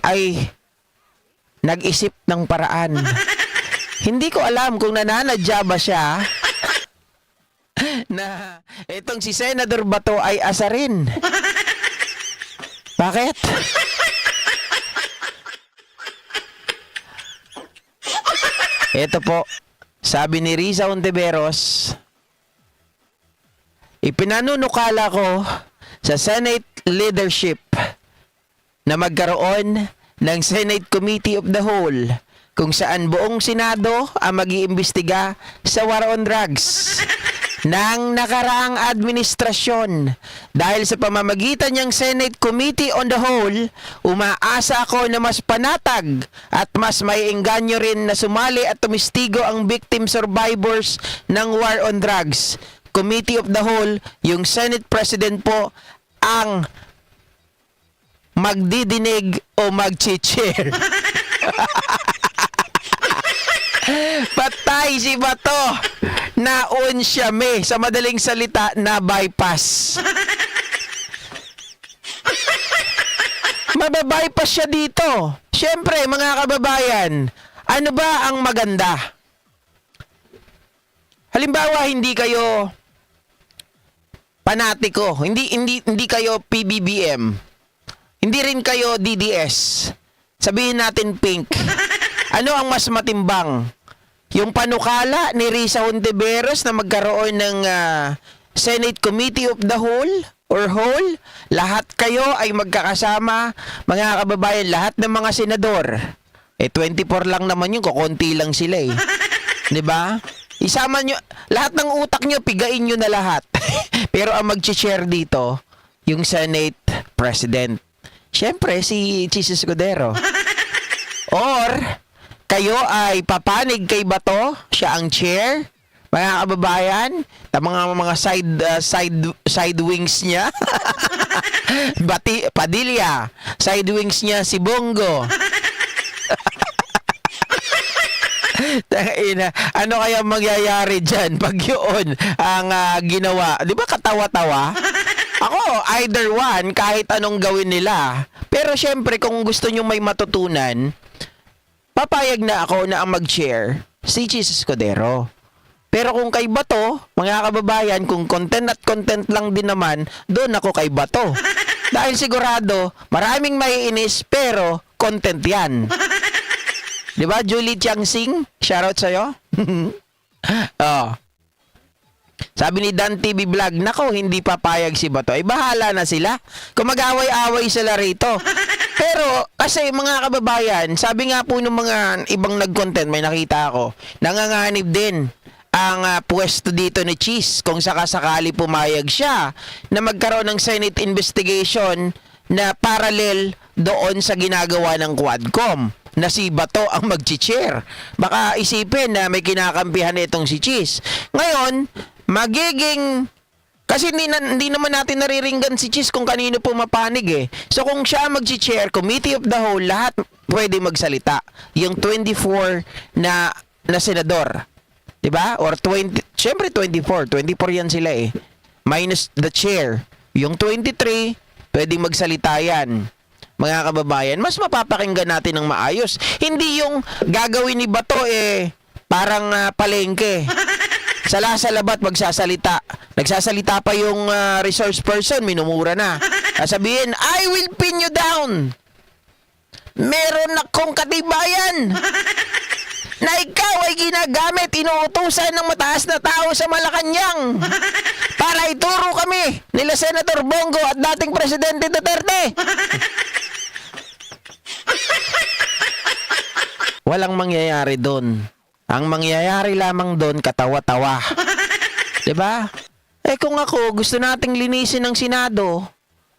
ay nag-isip ng paraan. Hindi ko alam kung nananadya ba siya na itong si Senador Bato ay asarin. Bakit? Ito po, sabi ni Risa Hontiveros, ipinanunukala ko sa Senate leadership na magkaroon ng Senate Committee of the Whole kung saan buong Senado ang mag-iimbestiga sa war on drugs ng nakaraang administrasyon. Dahil sa pamamagitan niyang Senate Committee on the Whole, umaasa ako na mas panatag at mas maiengganyo rin na sumali at tumistigo ang victim survivors ng war on drugs. Committee of the Whole, yung Senate President po ang magdidinig o mag-chair. Patay si Bato. Naon siya sa madaling salita na bypass. Mababypass siya dito. Siyempre, mga kababayan, ano ba ang maganda? Halimbawa, hindi kayo panatiko, hindi kayo PBBM. Hindi rin kayo DDS. Sabihin natin pink. Ano ang mas matimbang? Yung panukala ni Risa Hontiveros na magkaroon ng Senate Committee of the Whole or Whole, lahat kayo ay magkakasama, mga kababayan, lahat ng mga senador. 24 lang naman yun, kukunti lang sila eh. 'Di ba? Isama nyo, lahat ng utak nyo, pigain nyo na lahat. Pero ang mag-chair dito, yung Senate President. Siyempre, si Chis Escudero. Or, kayo ay papanig kay Bato, siya ang chair, mga kababayan, mga side wings niya. Padilla, side wings niya si Bongo. Ano kaya mangyayari dyan pag yun ang ginawa? Di ba katawa-tawa? Ako, either one, kahit anong gawin nila. Pero syempre, kung gusto nyo may matutunan, papayag na ako na ang mag-chair si Chis Escudero. Pero kung kay Bato, mga kababayan, kung content at content lang din naman, doon ako kay Bato. Dahil sigurado, maraming maiinis, pero content yan. Di ba, Julie Tiangsing? Shoutout sa'yo. Oh. Sabi ni Dan TV Vlog, nako, hindi papayag si Bato. Ay, bahala na sila. Kung mag-away-away sila rito. Pero, kasi mga kababayan, sabi nga po ng mga ibang nag-content, may nakita ako, nanganganib din ang pwesto dito ni Chis kung sakasakali pumayag siya na magkaroon ng Senate investigation na parallel doon sa ginagawa ng Quadcom na si Bato ang mag-chair. Baka isipin na may kinakampihan itong si Chis. Ngayon, magiging... Kasi hindi naman natin nariringgan si Chis kung kanino pumapanig eh. So kung siya mag-chair, Committee of the Whole, lahat pwede magsalita. Yung 24 na senador. 'Di ba? Or 20, syempre 24 yan sila eh. Minus the chair. Yung 23, pwedeng magsalita yan. Mga kababayan, mas mapapakinggan natin ng maayos. Hindi yung gagawin ni Bato eh parang palengke. Sala-salabat magsasalita. Nagsasalita pa yung resource person, minumura na. Sabihin, I will pin you down. Meron akong katibayan na ikaw ay ginagamit, inuutusan ng mataas na tao sa Malacanang para ituro kami nila Senator Bongo at dating Presidente Duterte. Walang mangyayari doon. Ang mangyayari lamang doon, katawa-tawa. 'Di ba? Eh kung ako, gusto nating linisin ng Senado,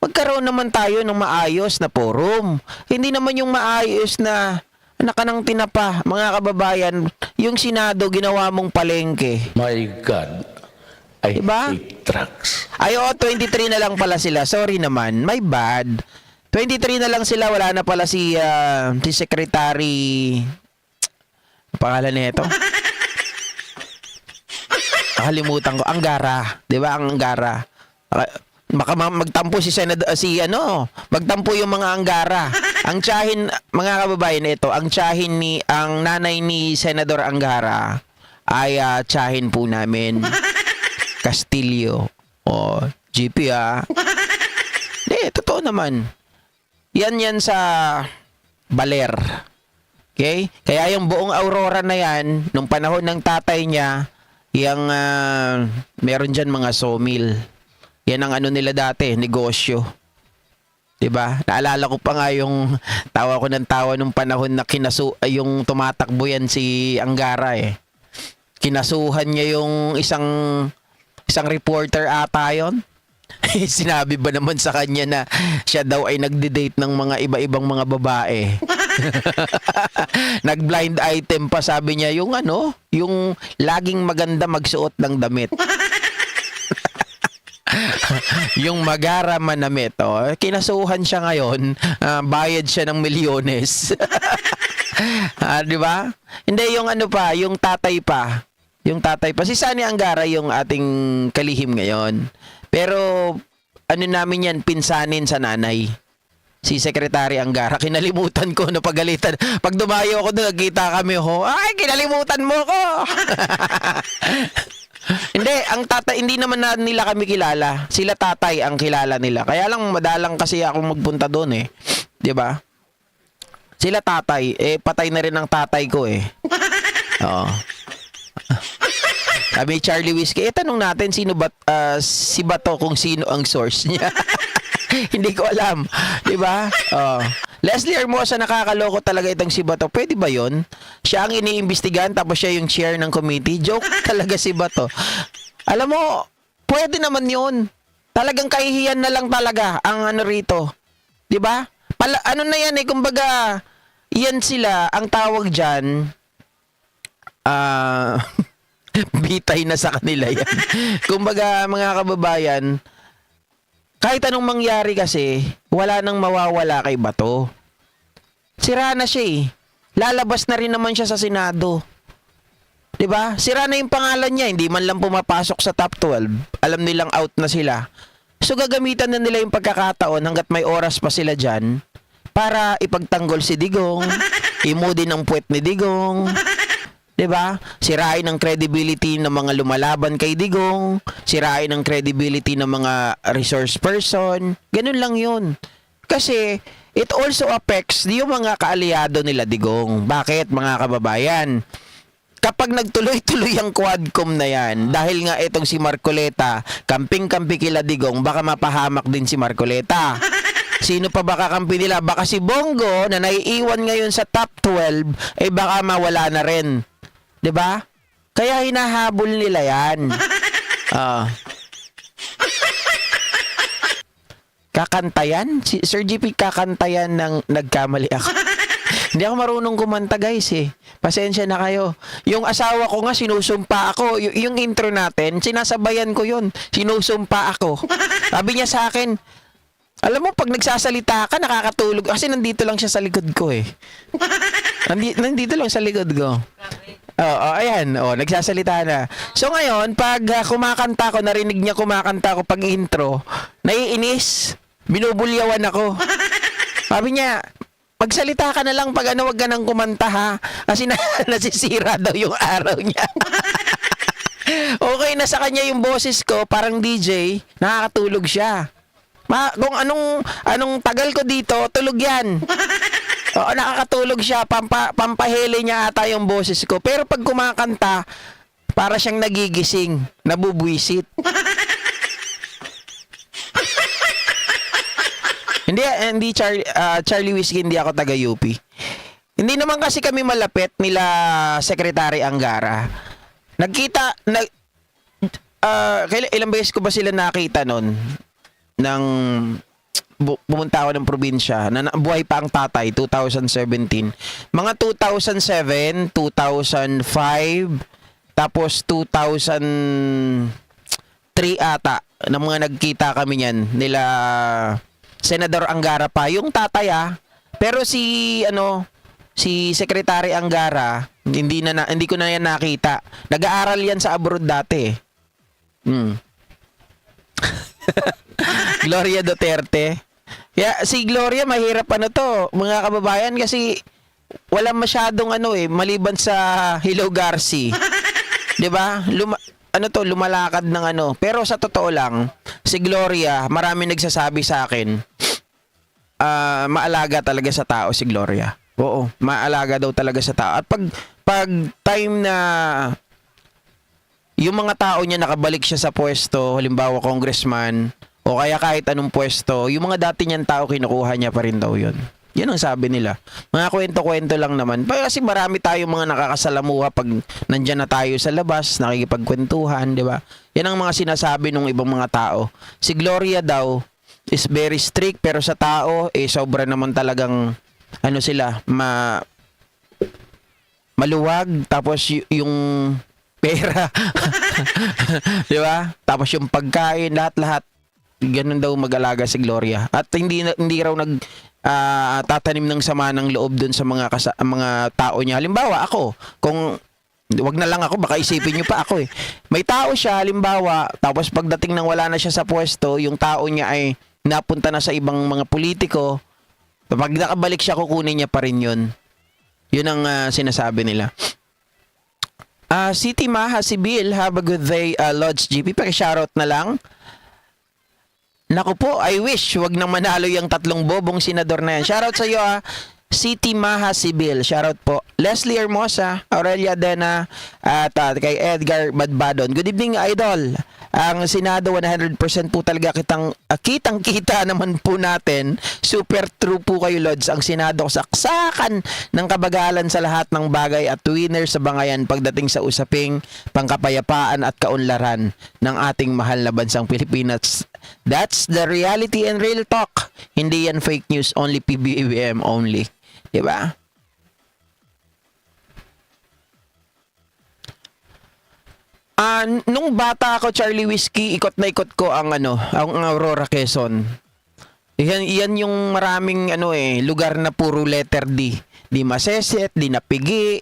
magkaroon naman tayo ng maayos na forum. Hindi naman yung maayos na nakanang tinapa, mga kababayan, yung Senado ginawa mong palengke. My God, I Diba? hate trucks. Ay, 23 na lang pala sila. Sorry naman, my bad. 23 na lang sila, wala na pala si Secretary... Pangalan nito? Nakalimutan ko. Anggara. 'Di ba? Anggara. Magtampo si magtampo yung mga Anggara. Ang tiyahin, mga kababayan, ito, ang nanay ni Senador Anggara ay tiyahin po namin. Castillo. O, GP Hindi, totoo naman. Yan sa Baler. Okay? Kaya yung buong Aurora na yan, nung panahon ng tatay niya, meron dyan mga sawmill. Yan ang ano nila dati, negosyo. 'Di ba? Naalala ko pa nga yung tawa ko ng tawa nung panahon na yung tumatakbo yan si Anggara eh. Kinasuhan niya yung isang reporter ata yon. Sinabi ba naman sa kanya na siya daw ay nagde-date ng mga iba-ibang mga babae. Nag-blind item pa, sabi niya, yung laging maganda magsuot ng damit. Yung Magara Manamit, kinasuhan siya ngayon, bayad siya ng milyones. Di ba? Hindi, yung tatay pa. Si Sani Anggara yung ating kalihim ngayon. Pero, namin yan, pinsanin sa nanay. Si Secretary Anggara, kinalimutan ko na pagalitan. Pag dumayo ako doon, nagkita kami, ay, kinalimutan mo ko! Hindi, ang tatay, hindi naman nila kami kilala. Sila tatay ang kilala nila. Kaya lang madalang kasi ako magpunta doon eh. 'Di ba? Sila tatay, patay na rin ang tatay ko eh. Oo. Sabi Charlie Whiskey, tanong natin si Bato kung sino ang source niya. Hindi ko alam, 'di ba? Leslie Hermosa, nakakaloko talaga itong si Bato. Pwede ba 'yon? Siya ang iniimbestigahan tapos siya yung chair ng committee. Joke talaga si Bato. Alam mo, pwede naman 'yon. Talagang kahihiyan na lang talaga ang rito. 'Di ba? Na yan kumbaga, yan sila ang tawag diyan. Bitay na sa kanila yan. Kumbaga, mga kababayan, kahit anong mangyari kasi, wala nang mawawala kay Bato. Sira na siya eh. Lalabas na rin naman siya sa Senado. 'Di ba? Sira na yung pangalan niya, hindi man lang pumapasok sa top 12. Alam nilang out na sila. So gagamitan na nila yung pagkakataon hanggat may oras pa sila diyan para ipagtanggol si Digong, imudin ang puwet ni Digong. 'Di ba? Sirain ang credibility ng mga lumalaban kay Digong, sirain ang credibility ng mga resource person. Ganun lang 'yun. Kasi it also affects yung mga kaalyado nila Digong. Bakit, mga kababayan? Kapag nagtuloy-tuloy ang Quadcom na yan, dahil nga itong si Marcoleta, kamping-kampi kila Digong, baka mapahamak din si Marcoleta. Sino pa baka kampi nila? Baka si Bongo na naiiwan ngayon sa top 12, baka mawala na rin. 'Di ba? Kaya hinahabol nila 'yan. Kakantayan? Si Sir GP, kakantayan ng nagkamali ako. Hindi ako marunong kumanta, guys eh. Pasensya na kayo. Yung asawa ko nga, sinusumpa ako. Yung intro natin, sinasabayan ko yun. Sinusumpa ako. Sabi niya sa akin, alam mo, pag nagsasalita ka, nakakatulog. Kasi nandito lang siya sa likod ko eh. Nandito lang sa likod ko. Ayan. Nagsasalita na. So ngayon, pag kumakanta ko, narinig niya kumakanta ko pag intro, naiinis. Binubulyawan ako. Sabi niya, magsalita ka na lang pag wag ka nang kumanta ha. Kasi nasisira daw yung araw niya. Okay na sa kanya yung boses ko, parang DJ, nakakatulog siya. Kung anong tagal ko dito, tulog yan. Nakakatulog siya, pampahili niya ata yung boses ko. Pero pag kumakanta, para siyang nagigising, nabubwisit. Hindi Charlie Whiskey, hindi ako taga UP. Hindi naman kasi kami malapit nila Secretary Anggara. Ilang beses ko ba sila nakita noon? Nang pumunta ako ng probinsya, na buhay pa ang tatay, 2017. Mga 2007, 2005, tapos 2003 ata, na mga nagkita kami niyan, nila Senador Anggara pa. Yung tatay pero si Secretary Anggara, hindi ko na yan nakita. Nag-aaral yan sa abroad dati. Gloria Duterte. Kaya si Gloria mahirap to, mga kababayan, kasi walang masyadong maliban sa Hello Garci. 'Di ba? Lumalakad ng Pero sa totoo lang, si Gloria, marami nagsasabi sa akin, maalaga talaga sa tao si Gloria. Oo, maalaga daw talaga sa tao. At pag time na yung mga tao niya nakabalik siya sa pwesto, halimbawa congressman, o kaya kahit anong pwesto, yung mga dati niyang tao kinukuha niya pa rin daw yun. Yan ang sabi nila. Mga kwento-kwento lang naman. Kasi marami tayong mga nakakasalamuha pag nandyan na tayo sa labas, nakikipagkwentuhan, di ba? Yan ang mga sinasabi ng ibang mga tao. Si Gloria daw is very strict, pero sa tao, sobra naman talagang, maluwag, tapos yung pera. Di ba? Tapos yung pagkain, lahat-lahat. Ganun daw mag-alaga si Gloria. At hindi raw tatanim ng sama ng loob dun sa mga tao niya. Halimbawa, ako, kung wag na lang ako, baka isipin niyo pa ako May tao siya, halimbawa, tapos pagdating nang wala na siya sa pwesto, yung tao niya ay napunta na sa ibang mga politiko. Pag nakabalik siya, kukunin niya pa rin yun. Yun ang sinasabi nila. City Maha, si Bill, have a good day, Lodge GP. Paki-shoutout na lang. Naku po, I wish wag nang manalo yung 3 bobong senador na yan. Shoutout sa iyo, City Maha Sibil. Shoutout po. Leslie Hermosa, Aurelia Dena, at kay Edgar Badbadon. Good evening, Idol. Ang Senado, 100% po talaga kitang-kita naman po natin. Super true po kayo, Lods. Ang Senado, saksakan ng kabagalan sa lahat ng bagay at winner sa bangayan pagdating sa usaping pangkapayapaan at kaunlaran ng ating mahal na bansang Pilipinas. That's the reality and real talk. Hindi yan fake news, only PBBM only. Diba? Nung bata ako, Charlie Whiskey, ikot na ikot ko ang Aurora, Quezon. Yan yung maraming lugar na puro letter D. Di Maseset, di Napigi,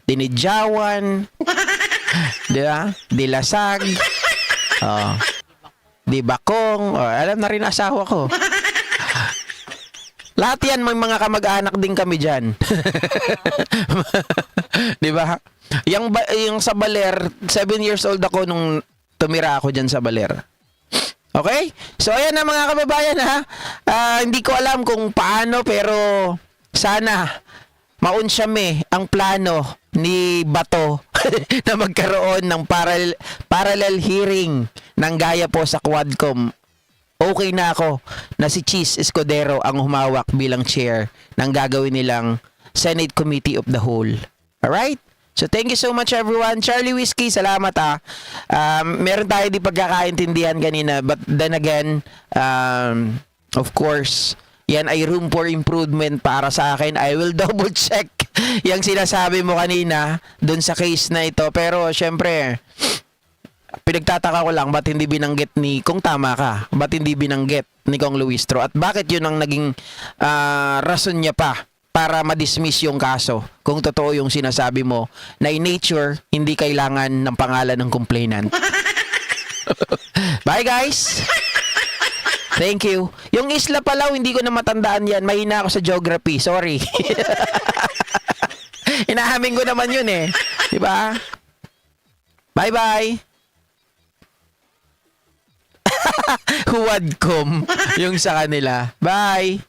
di Nidjawan, diba? Di Lasag, di Bakong, alam na rin asawa ko. Lahat yan, may mga kamag-anak din kami dyan. Di ba? Yung sa Baler, 7 years old ako nung tumira ako dyan sa Baler. Okay? So, ayan na mga kababayan ha. Hindi ko alam kung paano, pero sana maunsyame ang plano ni Bato na magkaroon ng parallel hearing ng gaya po sa Quadcom. Okay na ako na si Cheese Escudero ang humawak bilang chair ng gagawin nilang Senate Committee of the Whole. Alright? So thank you so much everyone. Charlie Whiskey, salamat meron tayo di pagkakaintindihan kanina, but then again, of course, yan ay room for improvement para sa akin. I will double check yung sinasabi mo kanina dun sa case na ito. Pero syempre, pinagtataka ko lang ba't hindi binanggit ni, kung tama ka, ba't hindi binanggit ni Kong Luistro at bakit yun ang naging rason niya pa para ma-dismiss yung kaso kung totoo yung sinasabi mo na in nature hindi kailangan ng pangalan ng complainant. Bye guys! Thank you. Yung Isla Palau, hindi ko na matandaan yan. Mahina ako sa geography. Sorry. Inahamin ko naman yun diba? Bye-bye! Huwadcom yung sa kanila. Bye!